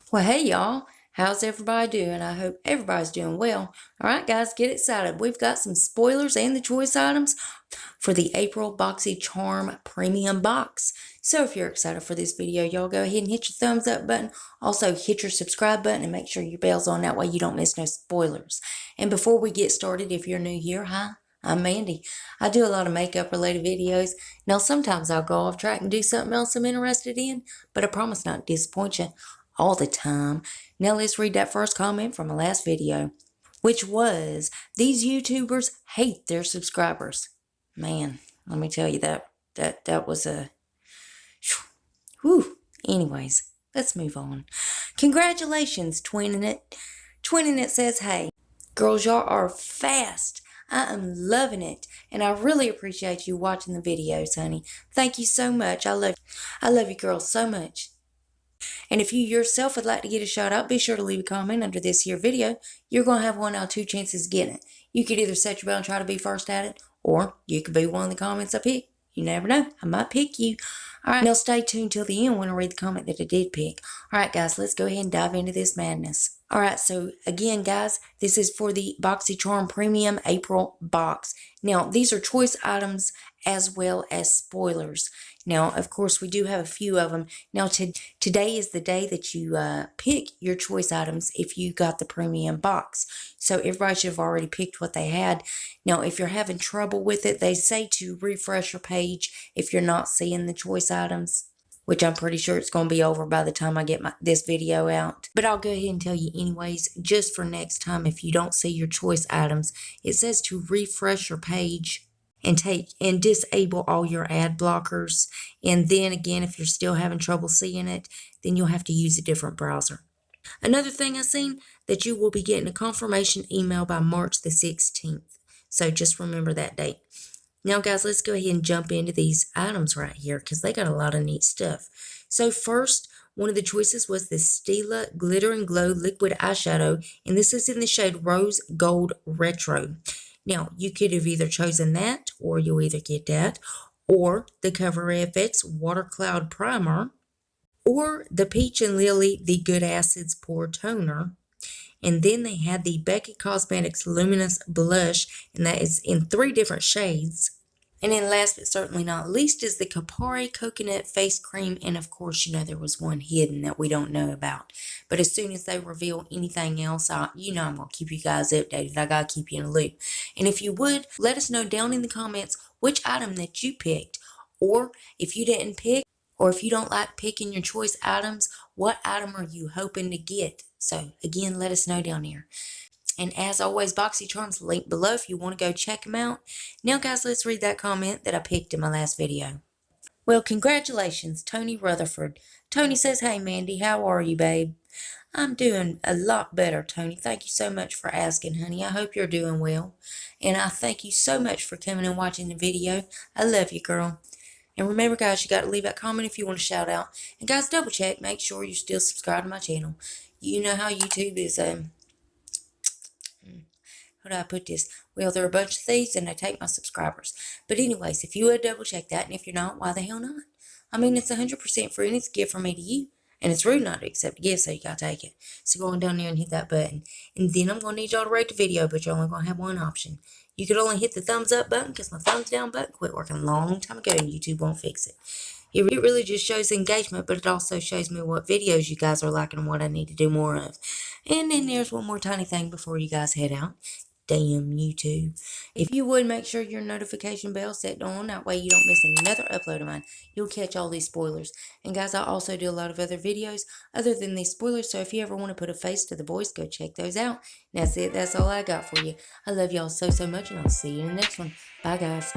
Well, hey y'all, how's everybody doing? I hope everybody's doing well. All right, guys, get excited. We've got some spoilers and the choice items for the April BoxyCharm Premium Box. So if you're excited for this video, y'all go ahead and hit your thumbs up button. Also, hit your subscribe button and make sure your bell's on. That way you don't miss no spoilers. And before we get started, if you're new here, hi, I'm Mandy. I do a lot of makeup related videos. Now, sometimes I'll go off track and do something else I'm interested in, but I promise not to disappoint you all the time. Now let's read that first comment from my last video, which was, these YouTubers hate their subscribers. Man, let me tell you that was a whew. Anyways, let's move on. Congratulations, Twinning It. Twinning It says, hey, girls, y'all are fast. I am loving it, and I really appreciate you watching the videos, honey. Thank you so much. I love you girls so much. And if you yourself would like to get a shout out, be sure to leave a comment under this here video. You're going to have one out of two chances of getting it. You could either set your bell and try to be first at it, or you could be one of the comments I pick. You never know. I might pick you. All right, now stay tuned till the end when I read the comment that I did pick. All right, guys, let's go ahead and dive into this madness. All right, so again, guys, this is for the BoxyCharm Premium April box. Now, these are choice items as well as spoilers. Now, of course, we do have a few of them. Now, today is the day that you pick your choice items if you got the premium box. So everybody should have already picked what they had. Now, if you're having trouble with it, they say to refresh your page if you're not seeing the choice items, which I'm pretty sure it's going to be over by the time I get this video out. But I'll go ahead and tell you anyways, just for next time, if you don't see your choice items, it says to refresh your page and disable all your ad blockers. And then again, if you're still having trouble seeing it, then you'll have to use a different browser. Another thing I seen, that you will be getting a confirmation email by March the 16th. So just remember that date. Now guys, let's go ahead and jump into these items right here because they got a lot of neat stuff. So first, one of the choices was the Stila Glitter and Glow Liquid Eyeshadow, and this is in the shade Rose Gold Retro. Now, you could have either chosen that, or you'll either get that, or the Cover FX Water Cloud Primer, or the Peach and Lily The Good Acids Pore Toner. And then they had the Becky Cosmetics Luminous Blush, and that is in 3 different shades. And then last but certainly not least is the Kapari Coconut Face Cream. And of course, you know, there was one hidden that we don't know about. But as soon as they reveal anything else, you know I'm going to keep you guys updated. I got to keep you in a loop. And if you would, let us know down in the comments which item that you picked. Or if you didn't pick, or if you don't like picking your choice items, what item are you hoping to get? So again, let us know down there. And as always, BoxyCharm's linked below if you want to go check them out. Now, guys, let's read that comment that I picked in my last video. Well, congratulations, Tony Rutherford. Tony says, hey, Mandy, how are you, babe? I'm doing a lot better, Tony. Thank you so much for asking, honey. I hope you're doing well. And I thank you so much for coming and watching the video. I love you, girl. And remember, guys, you got to leave that comment if you want to shout out. And, guys, double check. Make sure you're still subscribed to my channel. You know how YouTube is, how do I put this? Well, they're a bunch of thieves and they take my subscribers. But anyways, if you would double check that, and if you're not, why the hell not? I mean, it's 100% free and it's a gift from me to you. And it's rude not to accept a gift, so you gotta take it. So go on down there and hit that button. And then I'm gonna need y'all to rate the video, but you're only gonna have one option. You could only hit the thumbs up button because my thumbs down button quit working a long time ago and YouTube won't fix it. It really just shows engagement, but it also shows me what videos you guys are liking and what I need to do more of. And then there's one more tiny thing before you guys head out. Damn YouTube. If you would, make sure your notification bell set on. That way you don't miss another upload of mine. You'll catch all these spoilers. And guys, I also do a lot of other videos other than these spoilers. So if you ever want to put a face to the voice, go check those out. And that's it. That's all I got for you. I love y'all so much. And I'll see you in the next one. Bye, guys.